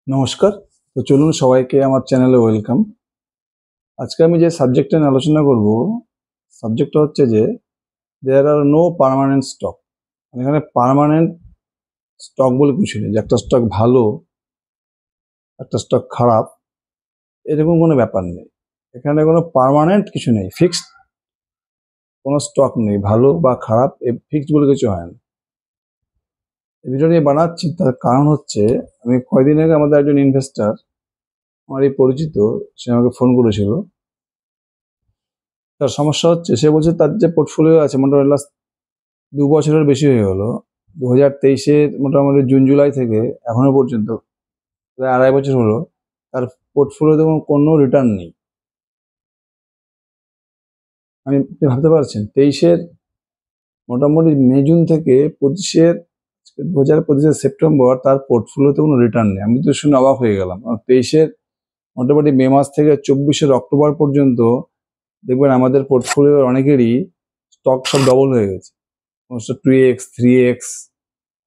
নমস্কার। তো চলুন সবাইকে আমার চ্যানেলে ওয়েলকাম। আজকে আমি যে সাবজেক্টটা নিয়ে আলোচনা করব, সাবজেক্টটা হচ্ছে যে দেয়ার আর নো পার্মানেন্ট স্টক। এখানে পার্মানেন্ট স্টক বলে কিছু নেই, যে একটা স্টক ভালো একটা স্টক খারাপ এরকম কোনো ব্যাপার নেই। এখানে কোনো পার্মানেন্ট কিছু নেই, ফিক্সড কোনো স্টক নেই, ভালো বা খারাপ ফিক্সড বলে কিছু হয় না। এই ভিডিও নিয়ে বানাচ্ছি, তার কারণ হচ্ছে আমি কয়দিন আগে আমাদের একজন ইনভেস্টার, আমার এই পরিচিত, সে আমাকে ফোন করেছিল। তার সমস্যা হচ্ছে, সে বলছে তার যে পোর্টফোলিও আছে মোটামুটি লাস্ট 2 বছরের বেশি হয়ে গেল, 2023-এর মোটামুটি জুন জুলাই থেকে এখনো পর্যন্ত প্রায় 2.5 বছর হলো, তার পোর্টফোলিওতে কোনো রিটার্ন নেই। আপনি ভাবতে পারছেন, 23-এর মোটামুটি মে জুন থেকে 25-এর 2025-এর সেপ্টেম্বর তার পোর্টফোলিওতে কোনো রিটার্ন নেই। আমি তো শুনে অবাক হয়ে গেলাম। 23-এর মোটামুটি মে মাস থেকে 24-এর অক্টোবর পর্যন্ত দেখবেন আমাদের পোর্টফোলিওর অনেকেরই স্টক সব ডবল হয়ে গেছে, কোনোটা 2x 3x,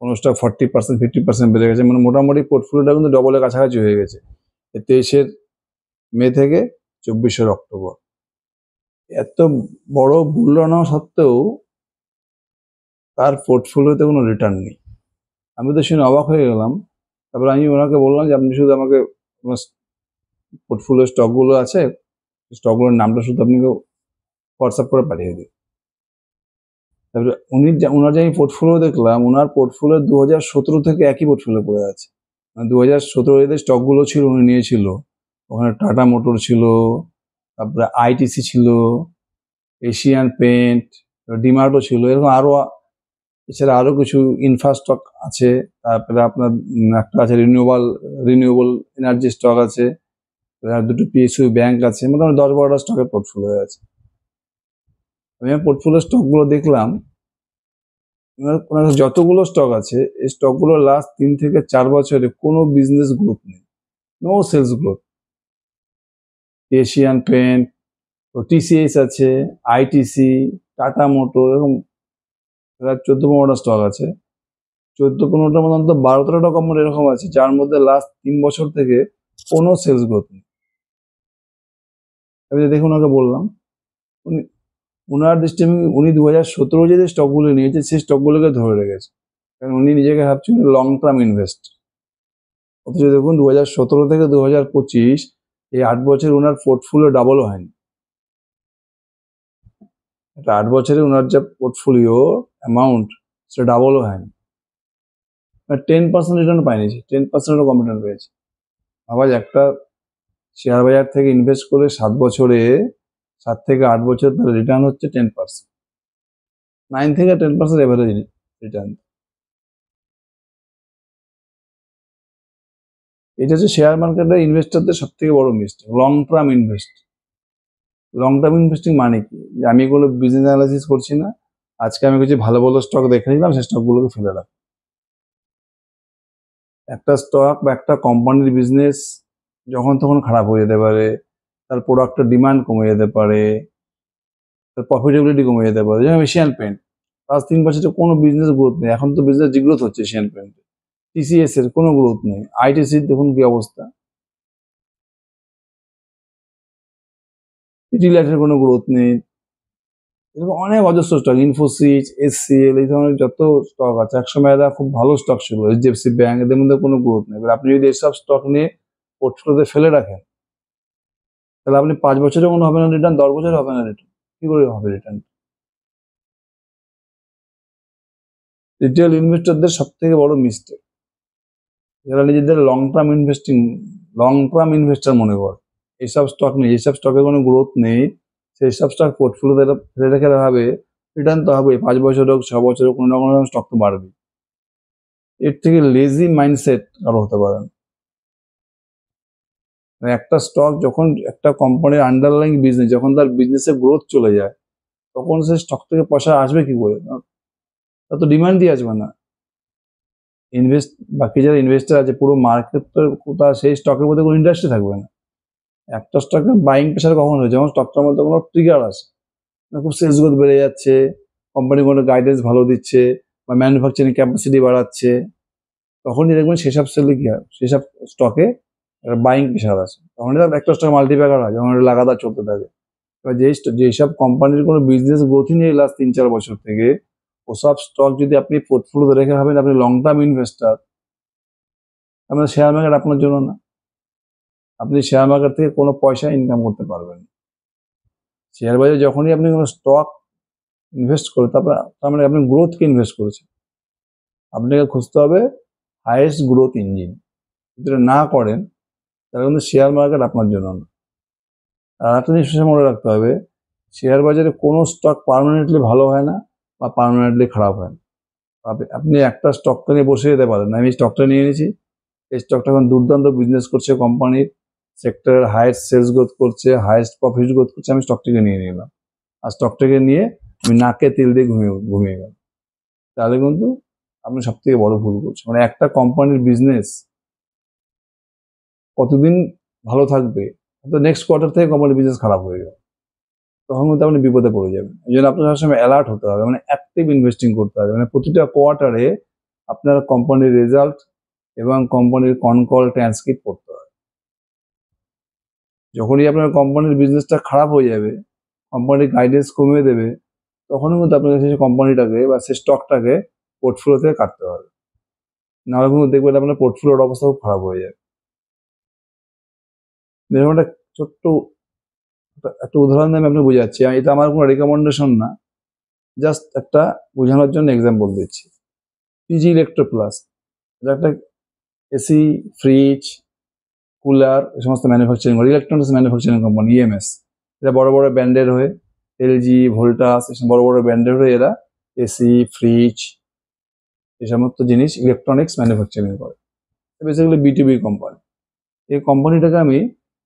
কোনো স্টক 40% 50% বেড়ে গেছে। মানে মোটামুটি পোর্টফোলিওটা কিন্তু ডবলের কাছাকাছি হয়ে গেছে 23-এর মে থেকে 24-এর অক্টোবর। এত বড় মূল্য নেওয়া সত্ত্বেও তার পোর্টফোলিওতে কোনো রিটার্ন নেই। আমি তো শুনে অবাক হয়ে গেলাম। তারপরে আমি ওনাকে বললাম যে আপনি শুধু আমাকে পোর্টফোলিও স্টকগুলো আছে, স্টকগুলোর নামটা শুধু আপনি হোয়াটসঅ্যাপ করে পাঠিয়ে দিন। তারপরে ওনার যে আমি পোর্টফোলিও দেখলাম, ওনার পোর্টফোলিও 2017 থেকে একই পোর্টফোলিও পড়ে আছে। 2017 স্টকগুলো ছিল উনি নিয়েছিল, ওখানে টাটা মোটর ছিল, তারপরে আইটিসি ছিল, এশিয়ান পেন্ট, ডিমার্টও ছিল, এরকম আরো, এছাড়া আরো কিছু ইনফ্রাস্টক আছে। তারপরে আপনার একটা আছে রিনিউয়েবল এনার্জি স্টক আছে, আর দুটো পিএসইউ ব্যাংক আছে, মোটামুটি 10-12টা স্টকের পোর্টফোলিও আছে। আমি পোর্টফোলিও স্টকগুলো দেখলাম, ওনার যতগুলো স্টক আছে এই স্টকগুলো লাস্ট 3 থেকে 4 বছরে কোনো বিজনেস গ্রোথ নেই, no sales growth. Asian Paint, TCS আছে, আইটিসি, টাটা মোটর, এরকম 14-15টা স্টক আছে। 14-15টার মধ্যে অন্তত 12-13টা কোম্পানি এরকম আছে যার মধ্যে লাস্ট 3 বছর থেকে কোনো সেলস গ্রোথ নেই। আমি দেখুন, ওনাকে বললাম, উনি ওনার দৃষ্টিভঙ্গি, উনি 2017 যে স্টকগুলো নিয়েছে সেই স্টকগুলোকে ধরে রেখেছে, কারণ উনি নিজেকে ভাবছেন লং টার্ম ইনভেস্ট। অথচ দেখুন 2017 থেকে 2025 এই 8 বছরে ওনার পোর্টফোলিও ডাবলও হয়নি। 8 বছরে ওনার যে পোর্টফোলিও অ্যামাউন্ট সেটা ডাবলও হয়নি, 10% রিটার্ন পায়নি, 10%-এরও কম রিটার্ন পেয়েছে। আবার একটা শেয়ার বাজার থেকে ইনভেস্ট করে 7 বছরে, 7 থেকে 8 বছর তার রিটার্ন হচ্ছে 10%, 9 থেকে 10% এভারেজ রিটার্ন। এটা হচ্ছে শেয়ার মার্কেটের ইনভেস্টরদের সব থেকে বড় mistake, long term invest. Long term investing মানে কি, যে আমি কোনো বিজনেস অ্যানালাইসিস করছি না, আজকে আমি কিছু ভালো ভালো স্টক দেখে নিলাম, সেই স্টকগুলোকে ফেলে রাখ। একটা স্টক বা একটা কোম্পানির বিজনেস যখন তখন খারাপ হয়ে যেতে পারে, তার প্রোডাক্টের ডিমান্ড কমে যেতে পারে, তার প্রফিটেবিলিটি কমে যেতে পারে। যেমন এশিয়ান পেন্ট, লাস্ট 3 বছরে কোনো বিজনেস গ্রোথ নেই, এখন তো বিজনেস ডিগ্রোথ হচ্ছে এশিয়ান পেন্ট। টিসিএস এর কোনো গ্রোথ নেই, আইটিসির দেখুন কি অবস্থা, পিটিলাইটের কোনো গ্রোথ নেই, এরকম অনেক অজস্র স্টক, ইনফোসিস, এসসিএল, এই ধরনের যত স্টক আছে, একসময় এরা খুব ভালো স্টক ছিল, এইচডিএফসি ব্যাংক, এদের মধ্যে কোনো গ্রোথ নেই। এবার আপনি যদি এইসব স্টক নিয়ে পোর্টফোলিওতে ফেলে রাখেন, তাহলে আপনি 5 বছরে কোনো হবে না রিটার্ন, 10 বছরে হবে না রিটার্ন, কি করে হবে রিটার্ন? রিটেল ইনভেস্টরদের সব থেকে বড় মিস্টেক, যারা নিজেদের লং টার্ম ইনভেস্টর মনে করে, এইসব স্টক নেই, যেসব স্টকে কোনো গ্রোথ নেই, সেই সব স্টক পোর্টফোলিওতে ফেলে রেখে হবে, রিটার্ন তো হবে 5 বছর হোক 6 বছর হোক, কোনো না কোনো স্টক তো বাড়বে। এর থেকে লেজি মাইন্ডসেট আরো হতে পারে না। একটা স্টক যখন, একটা কোম্পানির আন্ডারলাইং বিজনেস যখন তার বিজনেসে গ্রোথ চলে যায়, তখন সেই স্টক থেকে পয়সা আসবে কি করে? তা তো ডিমান্ডই আসবে না। বাকি যারা ইনভেস্টার আছে, পুরো মার্কেটের কোথা সেই স্টকের মধ্যে কোনো ইন্ডাস্ট্রি থাকবে না। একটা স্টকে বাইং প্রেশার কখন হয়, যখন স্টকটার মধ্যে কোনো ট্রিগার আসে, খুব সেলস গ্রোথ বেড়ে যাচ্ছে, কোম্পানি কোনো গাইডেন্স ভালো দিচ্ছে, বা ম্যানুফ্যাকচারিং ক্যাপাসিটি বাড়াচ্ছে, তখনই দেখবেন সেসব সেলে কি হয়, সেসব স্টকে একটা বাইং প্রেশার আছে, তখন একটা স্টক মাল্টিপ্যাকার হয় যখন এটা লাগাতার চলতে থাকে। এবার যেসব কোম্পানির কোনো বিজনেস গ্রোথই নেই লাস্ট 3-4 বছর থেকে, ওসব স্টক যদি আপনি পোর্টফোলিওতে রেখে ভাবেন আপনি লং টার্ম ইনভেস্টার, আপনার শেয়ার মার্কেট আপনার জন্য না। আপনি শেয়ার মার্কেট থেকে কোনো পয়সা ইনকাম করতে পারবেন না। শেয়ার বাজারে যখনই আপনি কোনো স্টক ইনভেস্ট করেন, তার মানে আপনি গ্রোথকে ইনভেস্ট করেছেন। আপনাকে খুঁজতে হবে হাইয়েস্ট গ্রোথ ইঞ্জিন। যদি এটা না করেন তাহলে কিন্তু শেয়ার মার্কেট আপনার জন্য না। আর একটা জিনিস মনে রাখতে হবে, শেয়ার বাজারে কোনো স্টক পার্মানেন্টলি ভালো হয় না বা পার্মানেন্টলি খারাপ হয় না। আপনি একটা স্টকটা নিয়ে বসে যেতে পারেন না, আমি স্টকটা নিয়ে নিয়েছি, এই স্টকটা এখন দুর্দান্ত বিজনেস করছে, কোম্পানির সেক্টরের হাইয়েস্ট সেলস গ্রোথ করছে, হাইয়েস্ট প্রফিট গ্রোথ করছে, আমি স্টকটাকে নিয়ে নিলাম। আর স্টকটাকে নিয়ে আমি নাকে তেল দিয়ে ঘুমিয়ে গেলাম। তাহলে কিন্তু আপনি সব থেকে বড় ভুল করছেন। মানে একটা কোম্পানির বিজনেস কতদিন ভালো থাকবে, তো নেক্সট কোয়ার্টার থেকে কোম্পানির বিজনেস খারাপ হয়ে গেল, তখন কিন্তু আপনি বিপদে পড়ে যাবেন। এই জন্য আপনার সবসময় অ্যালার্ট হতে হবে, মানে অ্যাক্টিভ ইনভেস্টিং করতে হবে। মানে প্রতিটা কোয়ার্টারে আপনার কোম্পানির রেজাল্ট এবং কোম্পানির কল ট্রান্সক্রিপ্ট করতে হবে। যখনই আপনার কোম্পানির বিজনেসটা খারাপ হয়ে যাবে, কোম্পানির গাইডেন্স কমিয়ে দেবে, তখনই কিন্তু আপনাকে সেই কোম্পানিটাকে বা সেই স্টকটাকে পোর্টফোলিও থেকে কাটতে হবে। নাহলে কিন্তু দেখবেন আপনার পোর্টফোলিওর অবস্থা খুব খারাপ হয়ে যাবে। যেরকম একটা ছোট্ট একটা উদাহরণ দিয়ে আমি আপনাকে বোঝাচ্ছি, এটা আমার কোনো রেকমেন্ডেশন না, জাস্ট একটা বোঝানোর জন্য এক্সাম্পল দিচ্ছি। পিজি ইলেকট্রো প্লাস, এটা একটা এসি, ফ্রিজ, কুলার এই সমস্ত ম্যানুফ্যাকচারিং করে, ইলেকট্রনিক্স ম্যানুফ্যাকচারিং কোম্পানি ইএমএস। এটা বড় বড় ব্র্যান্ডের হয়ে, এলজি, ভোল্টাস, এসব বড় বড় ব্র্যান্ডের হয়ে এরা এসি, ফ্রিজ এই সমস্ত জিনিস ইলেকট্রনিক্স ম্যানুফ্যাকচারিং করে। Basically BTB company. এই কোম্পানিটাকে আমি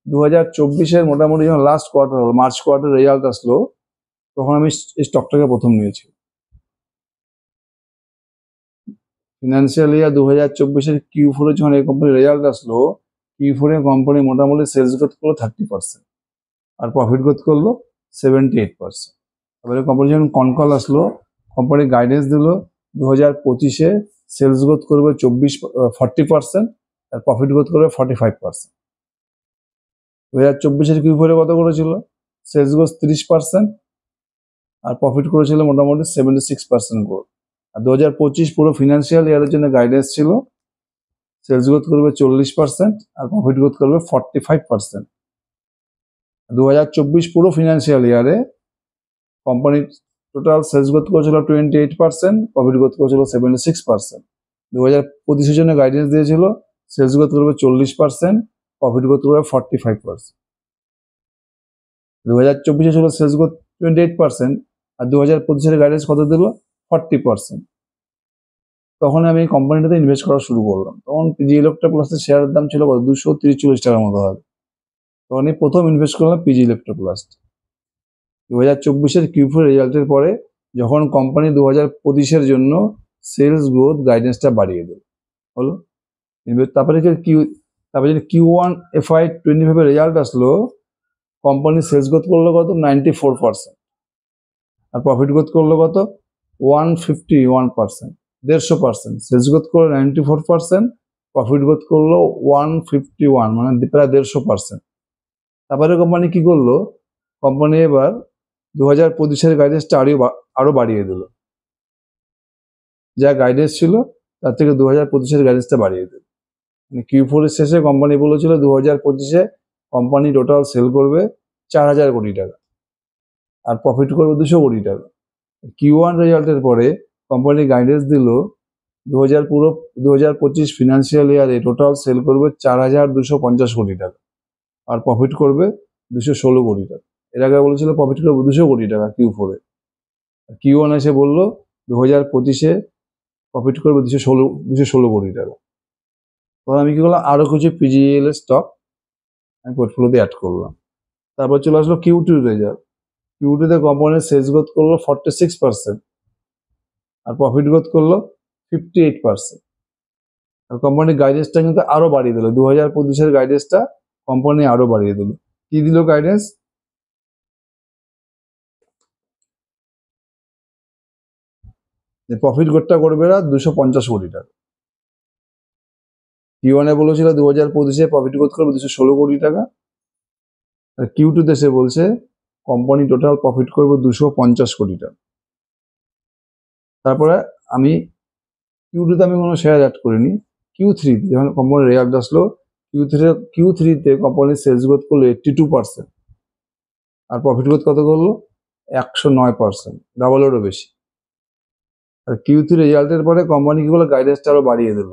2024-এর মোটামুটি যখন লাস্ট কোয়ার্টার হলো, মার্চ কোয়ার্টার রেজাল্ট আসলো, তখন আমি এই স্টকটাকে প্রথম নিয়েছি। ফিনান্সিয়াল ইয়ার 2024-এর Q4-এ যখন এই কোম্পানির রেজাল্ট আসলো, Q4-এ কোম্পানি মোটামুটি সেলস গ্রোথ করলো 30% আর প্রফিট গ্রোথ করলো 78%। এবারে কোম্পানি যখন কনকল আসলো, কোম্পানি গাইডেন্স দিল 2025-এ সেলস গ্রোথ করবে 40% আর প্রফিট গ্রোথ করবে 45%। 2024-এর Q4-এ কত করেছিল? সেলস গ্রোথ 30% আর প্রফিট করেছিল মোটামুটি 76% গ্রোথ। আর 2025 পুরো ফিনান্সিয়াল ইয়ারের জন্য গাইডেন্স ছিল সেলস গ্রোথ করবে 40% আর প্রফিট গ্রোথ করবে 45%। 2024 পুরো ফিনান্সিয়াল ইয়ারে কোম্পানির টোটাল সেলস গ্রোথ করেছিল 28%, প্রফিট গ্রোথ করেছিল 76%। 2025-এর জন্য গাইডেন্স দিয়েছিল সেলস গ্রোথ করবে 40%, প্রফিট গ্রোথ করবে 45%। 2024-এ ছিল সেলস গ্রোথ 28% আর 2025-এর গাইডেন্স কত দিল? 40%। তখন আমি এই কোম্পানিটাতে ইনভেস্ট করা শুরু করলাম। তখন পিজি ইলেকট্রো প্লাসের শেয়ারের দাম ছিল কত? 230-40 টাকার মতো হবে। তখন আমি প্রথম ইনভেস্ট করলাম পিজি ইলেকট্রো প্লাস। 2024-এর Q4 রেজাল্টের পরে যখন কোম্পানি 2025-এর জন্য সেলস গ্রোথ গাইডেন্সটা বাড়িয়ে দিল, হলো। তারপরে যখন Q1 FY25 রেজাল্ট আসলো, কোম্পানি সেলস গ্রোথ করলো কত? 94% আর প্রফিট গ্রোথ করলো কত? 151%, 150%। সেলস গ্রোথ করলো 94%, প্রফিট গ্রোথ করলো 151, মানে প্রায় 150%। তারপরে কোম্পানি কি করলো? কোম্পানি এবার 2025-এর গাইডেন্সটা আরো বাড়িয়ে দিল। যা গাইডেন্স ছিল তার থেকে 2025-এর গাইডেন্সটা বাড়িয়ে দিল। মানে Q4 এর শেষে কোম্পানি বলেছিল 2025-এ কোম্পানি টোটাল সেল করবে 4000 কোটি টাকা আর প্রফিট করবে 200 কোটি টাকা। Q1 রেজাল্টের পরে কোম্পানি গাইডেন্স দিল 2025 ফিনান্সিয়াল ইয়ারে টোটাল সেল করবে 4250 কোটি টাকা আর প্রফিট করবে 216 কোটি টাকা। এর আগে বলেছিল প্রফিট করবে 200 কোটি টাকা Q4-এ। Q1 এসে বললো 2025-এ প্রফিট করবে 216 কোটি টাকা। তখন আমি কি করলাম? আরো কিছু পিজিএল এর স্টক আমি পোর্টফোলিওতে অ্যাড করলাম। তারপর চলে আসলো Q2 রেজাল্ট। Q2-তে কোম্পানির সেলস গ্রোথ করলো 46% আর প্রফিট গ্রোথ করলো 58%। আর কোম্পানির গাইডেন্সটা কিন্তু আরো বাড়িয়ে দিল। 2025-এর গাইডেন্সটা কোম্পানি আরো বাড়িয়ে দিল। কি দিল গাইডেন্স? যে প্রফিট গ্রোথটা করবে না 250 কোটি টাকা Q1 বলেছিল 2025-এ প্রফিট গ্রোথ করবে 216 কোটি টাকা, আর Q2-তে সে বলছে কোম্পানি টোটাল প্রফিট করবে 250 কোটি টাকা। তারপরে আমি Q2-তে আমি কোনো শেয়ার অ্যাড করিনি। Q3-তে যখন কোম্পানির রেজাল্ট আসলো, Q3-তে কোম্পানির সেলস গ্রোথ করলো 82%, আর প্রফিট গ্রোথ কত করলো 109%, ডাবলেরও বেশি। আর Q3 রেজাল্টের পরে কোম্পানি কি করলো, গাইডেন্সটা আরো বাড়িয়ে দিল।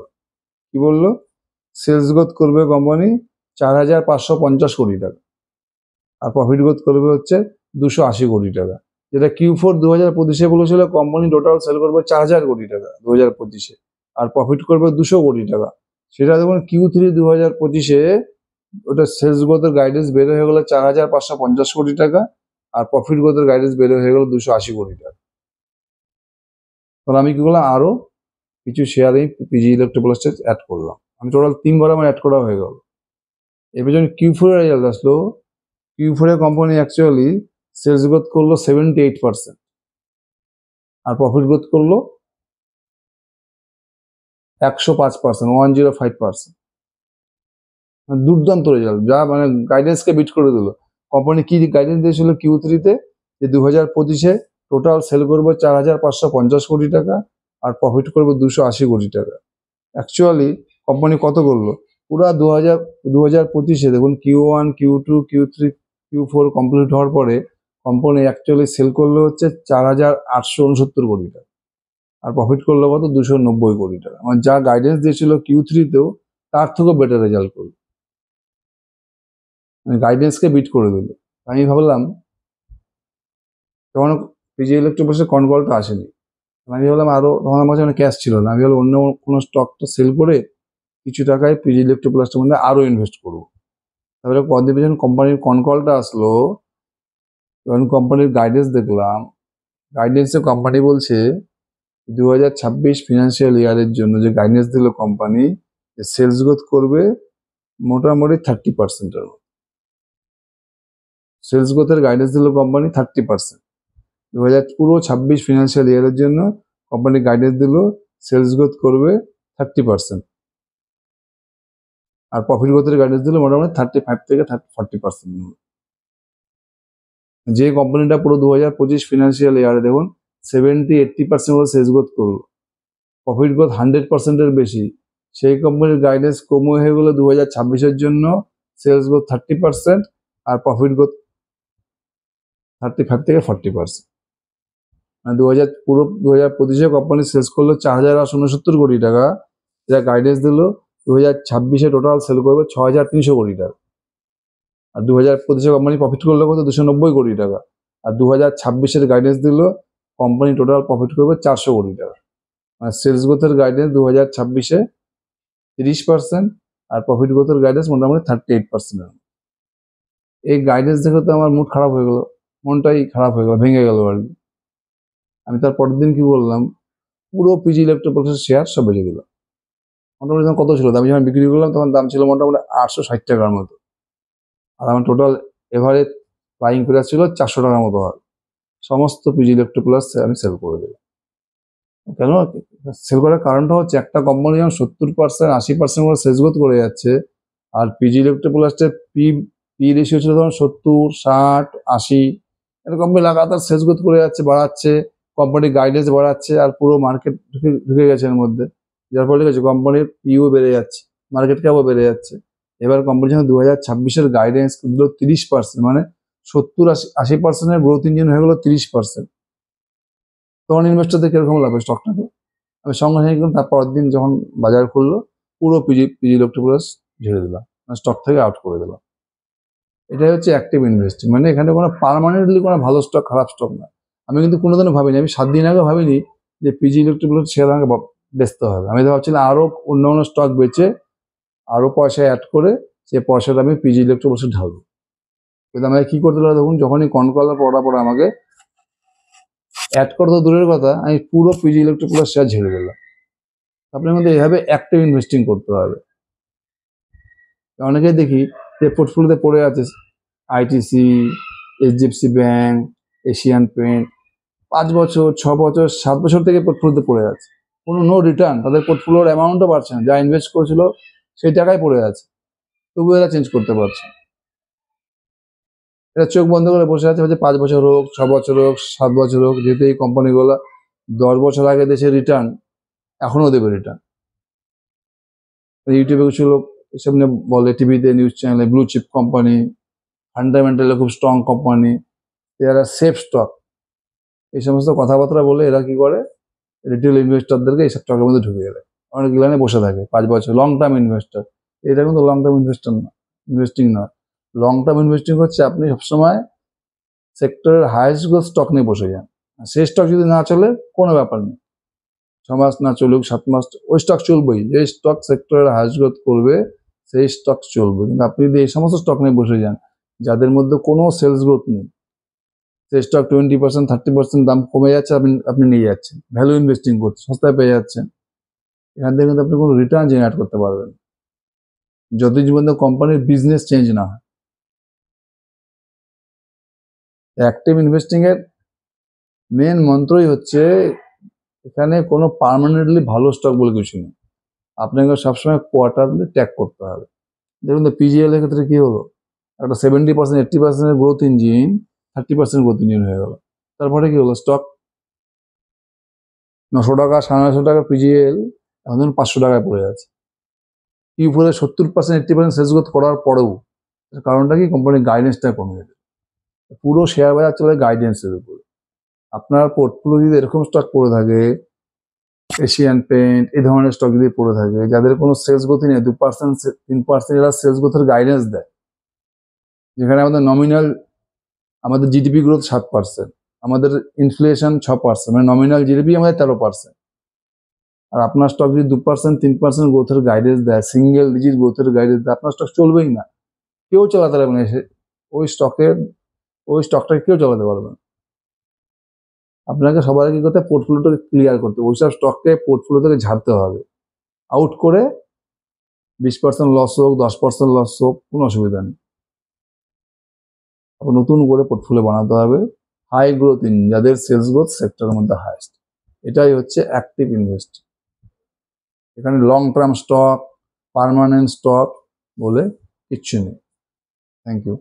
কি বললো, সেলস গ্রোথ করবে কোম্পানি 4,550 কোটি টাকা, আর প্রফিট গ্রোথ করবে হচ্ছে 280 কোটি টাকা। যেটা Q4 2025-এ বলেছিল কোম্পানি টোটাল সেল করবে 4,000 কোটি টাকা 2025-এ, আর প্রফিট করবে 200 কোটি টাকা। সেটা দেখুন Q3 2025-এ ওটা সেলস গ্রোথের গাইডেন্স বের হয়ে গেলো 4,550 কোটি টাকা, আর প্রফিট গ্রোথের গাইডেন্স বের হয়ে গেলো 280 কোটি টাকা। তাহলে আমি কি করলাম, আরো কিছু শেয়ার এই পিজি ইলেকট্রোপ্লাস্টে অ্যাড করলাম। আমি টোটাল 3বার আমার অ্যাড করা হয়ে গেল। এবার যখন Q4 এর রেজাল্ট আসলো, Q4 a company actually sales growth করলো 78%, আর প্রফিট গ্রোথ করলো 105%, 105%। দুর্দান্ত রেজাল্ট, যা মানে গাইডেন্সকে বিট করে দিল। কোম্পানি কি গাইডেন্স দিয়েছিল Q3-তে, যে 2025-এ টোটাল সেল করবে 4,550 কোটি টাকা, আর প্রফিট করবে 280 কোটি টাকা। অ্যাকচুয়ালি কোম্পানি কত করলো, পুরা 2025-এ দেখুন Q1, Q2, Q3, Q4 complete হওয়ার পরে কোম্পানি অ্যাকচুয়ালি সেল করলো হচ্ছে 4,869 কোটি টাকা, আর প্রফিট করলো কত 290 কোটি টাকা। মানে যা গাইডেন্স দিয়েছিল Q3-তেও তার থেকেও বেটার রেজাল্ট করলো, মানে গাইডেন্সকে বিট করে দিল। আমি ভাবলাম, তখন পিজি ইলেকট্রোপ্লাস্টের কনকলটা আসেনি, আমি ভাবলাম আরো, তখন আমার কাছে ক্যাশ ছিল না, আমি ভাবলাম অন্য কোনো স্টকটা সেল করে কিছু টাকায় পিজি ইলেকট্রোপ্লাস্টের মধ্যে আরো ইনভেস্ট করবো। তারপরে পরদিন যখন কোম্পানির কনকলটা আসলো, যখন কোম্পানির গাইডেন্স দেখলাম, গাইডেন্সে কোম্পানি বলছে 2026 ফিনান্সিয়াল ইয়ারের জন্য যে গাইডেন্স দিল কোম্পানি, সেলস গ্রোথ করবে মোটামুটি 30%-এর মতো। সেলস গ্রোথের গাইডেন্স দিল কোম্পানি 30%। পুরো 26 ফিনান্সিয়াল ইয়ারের জন্য কোম্পানি গাইডেন্স দিল সেলস গ্রোথ করবে 30%, আর প্রফিট গ্রোথের গাইডেন্স দিল মোটামুটি 35 থেকে 40%। যে কোম্পানিটা পুরো 2025 ফিনান্সিয়াল ইয়ারে দেখুন 70-80% সেলস গ্রোথ করলো, প্রফিট গ্রোথ 100%-এর বেশি, সেই কোম্পানির গাইডেন্স কম হয়ে গেলো 2026-এর জন্য সেলস গ্রোথ 30%, আর প্রফিট গ্রোথ 35 থেকে 40%। মানে পুরো 2025-এ কোম্পানি সেলস করলো 4,869 কোটি টাকা, যা গাইডেন্স দিল 2026-এ টোটাল সেল করবে 6,300 কোটি টাকা, আর 2025-এ কোম্পানি প্রফিট করলো কত 290 কোটি টাকা, আর 2026-এর গাইডেন্স দিল কোম্পানি টোটাল প্রফিট করবে 400 কোটি টাকা। মানে সেলস গ্রোথের গাইডেন্স 2026-এ 30%, আর প্রফিট গ্রোথের গাইডেন্স মোটামুটি 38%। এই গাইডেন্স দেখে তো আমার মুড খারাপ হয়ে গেল, মনটাই খারাপ হয়ে গেল, ভেঙে গেল আর কি। আমি তার পরের দিন কি বললাম, পুরো পিজি ইলেকট্রোপ্লাস্টের শেয়ার সব বেঁচে দিলাম। মোটামুটি তখন কত ছিল, আমি যখন বিক্রি করলাম তখন দাম ছিল মোটামুটি 860 টাকার মতো, আর আমার টোটাল এভারেজ বাইং প্রাইস ছিল 400 টাকার মতো হয়। সমস্ত পিজি ইলেকট্রোপ্লাস আমি সেল করে দিলাম। কেন সেল করার কারণটা হচ্ছে, একটা কোম্পানি যখন 70%, 80% করে সেলস গ্রোথ করে যাচ্ছে, আর পিজি ইলেকট্রোপ্লাস্টের পি রেশিও ছিল তখন 70, 60, 80, এটা কোম্পানি লাগাতার সেলস গ্রোথ করে যাচ্ছে, বাড়াচ্ছে, কোম্পানির গাইডেন্স বাড়াচ্ছে, আর পুরো মার্কেট ঢুকে গেছে এর মধ্যে, যার ফলে গেছে কোম্পানির পিও বেড়ে যাচ্ছে, মার্কেট ক্যাপও বেড়ে যাচ্ছে। এবার কোম্পানি যখন 2026-এর গাইডেন্স দিল 30%, মানে 70-80% গ্রোথ ইঞ্জিন হয়ে গেল 30%, তখন ইনভেস্টরদের কিরকম লাগবে স্টকটাকে। আমি সঙ্গে সঙ্গে কিন্তু তার পরের দিন যখন বাজার খুললো, পুরো পিজি ইলেকট্রোপ্লাস ঝেড়ে দিলাম, স্টক থেকে আউট করে দিলাম। এটাই হচ্ছে অ্যাক্টিভ ইনভেস্টিং, মানে এখানে কোনো পার্মানেন্টলি কোনো ভালো স্টক খারাপ স্টক না। আমি কিন্তু কোনোদিনও ভাবিনি, আমি 7 দিন আগে ভাবিনি যে পিজি ইলেকট্রোপ্লাস শেয়ার আমাকে বেচতে হবে। আমি ভাবছিলাম আরো অন্য স্টক বেচে আরো পয়সা অ্যাড করে সেই পয়সাটা আমি পিজি ইলেকট্রোপ্লাসে ঢালবো। কিন্তু আমাকে কি করতে হবে, দেখুন যখনই কনকলার পড়ার পর আমাকে অ্যাড করা তো দূরের কথা, আমি পুরো পিজি ইলেকট্রোপ্লাস শেয়ার ঝেড়ে দিলাম। আপনার মধ্যে এইভাবে অ্যাক্টিভ ইনভেস্টিং করতে হবে। অনেকেই দেখি যে পোর্টফোলিওতে পড়ে আছে ITC, HDFC bank, Asian paint, 5 বছর, 6 বছর, 7 বছর থেকে পোর্টফোলিওতে পড়ে আছে, কোনো নো রিটার্ন, তাদের পোর্টফোলিওর অ্যামাউন্টও বাড়ছে না, যা ইনভেস্ট করেছিল সেই টাকায় পড়ে আছে, তবু এরা চেঞ্জ করতে পারছে না। এরা চোখ বন্ধ করে বসে আছে, হচ্ছে 5 বছর হোক, 6 বছর হোক, 7 বছর হোক, যেহেতু এই কোম্পানিগুলো 10 বছর আগে দেশে রিটার্ন এখনো দেবে রিটার্ন। ইউটিউবে কিছু লোক এসব নিয়ে বলে, টিভিতে, নিউজ চ্যানেলে, ব্লু চিপ কোম্পানি, ফান্ডামেন্টালি খুব স্ট্রং কোম্পানি, এরা সেফ স্টক, এই সমস্ত কথাবার্তা বলে এরা কি করে, রিটেল ইনভেস্টরদেরকে এইসব স্টকের মধ্যে ঢুকিয়ে দেয়। অনেক লাইনে বসে থাকে 5 বছর, লং টার্ম ইনভেস্টর। এটা কিন্তু লং টার্ম ইনভেস্টর না, ইনভেস্টিং নয়। লং টার্ম ইনভেস্টিং হচ্ছে আপনি সবসময় সেক্টরের হাইয়েস্ট গ্রোথ স্টক নিয়ে বসে যান। সেই স্টক যদি না চলে কোনো ব্যাপার নেই, 6 মাস না চলুক, 7 মাস, ওই স্টক চলবেই। যে স্টক সেক্টরের হাইয়েস্ট গ্রোথ করবে সেই স্টক চলবে। কিন্তু আপনি যদি এই সমস্ত স্টক নিয়ে বসে যান যাদের মধ্যে কোনো সেলস গ্রোথ নেই, সেই স্টক 20%, 30% দাম কমে যাচ্ছে, আপনি নিয়ে যাচ্ছেন, ভ্যালু ইনভেস্টিং করছেন, সস্তায় পেয়ে যাচ্ছেন, এখান থেকে কিন্তু আপনি কোনো রিটার্ন জেনারেট করতে পারবেন যতদিন পর্যন্ত কোম্পানির বিজনেস চেঞ্জ না হয়। অ্যাক্টিভ ইনভেস্টিং এর মেন মন্ত্রই হচ্ছে এখানে কোনো পার্মানেন্টলি ভালো স্টক বলে কিছু নেই, আপনাকে সবসময় কোয়ার্টারলি ট্র্যাক করতে হবে। দেখুন তো পিজিএল এর ক্ষেত্রে কি হলো, একটা 70%, 80% গ্রোথ ইঞ্জিন 30% গ্রোথ ইঞ্জিন হয়ে গেল। তারপরে কি হলো, স্টক 900 টাকা, 950 টাকা পিজিএল এখন 500 টাকায় পড়ে আছে। Q4 70%, 80% সেলস গ্রোথ করার পরেও, কারণটা কি, কোম্পানির গাইডেন্সটা কমে গেছে। পুরো শেয়ার বাজার চলে গাইডেন্সের উপরে। আপনার পোর্টফোলিও যদি এরকম স্টক পড়ে থাকে, এশিয়ান পেইন্ট, এই ধরনের স্টক যদি পড়ে থাকে যাদের কোনো সেলস গ্রোথই নেই, 2%, 3% এরা সেলস গ্রোথের গাইডেন্স দেয়, যেখানে আমাদের নমিনাল, আমাদের জিডিপি গ্রোথ 7%, আমাদের ইনফ্লেশন 6%, মানে নমিনাল জিডিপি আমাদের 13%। আর আপনার স্টক যদি 2%, 3% গ্রোথের গাইডেন্স দেয়, সিঙ্গেল ডিজিট গ্রোথের গাইডেন্স দেয়, আপনার স্টক চলবেই না, কেউ চালাতে পারবে না। ওই স্টকটাকে কেউ চালাতে পারবে না। আপনাকে সবার আগে কি করতে হবে, পোর্টফোলিওটাকে ক্লিয়ার করতে হবে, ওইসব স্টককে পোর্টফোলিও থেকে ঝাড়তে হবে, আউট করে 20% লস হোক, 10% লস হোক, কোনো অসুবিধা নেই। আপনার নতুন করে পোর্টফোলিও বানাতে হবে হাই গ্রোথ ইঞ্জিন, যাদের সেলস গ্রোথ সেক্টরের মধ্যে হাইয়েস্ট। এটাই হচ্ছে অ্যাক্টিভ ইনভেস্ট। এখানে long term stock, permanent stock বলে কিচ্ছু নেই। Thank you.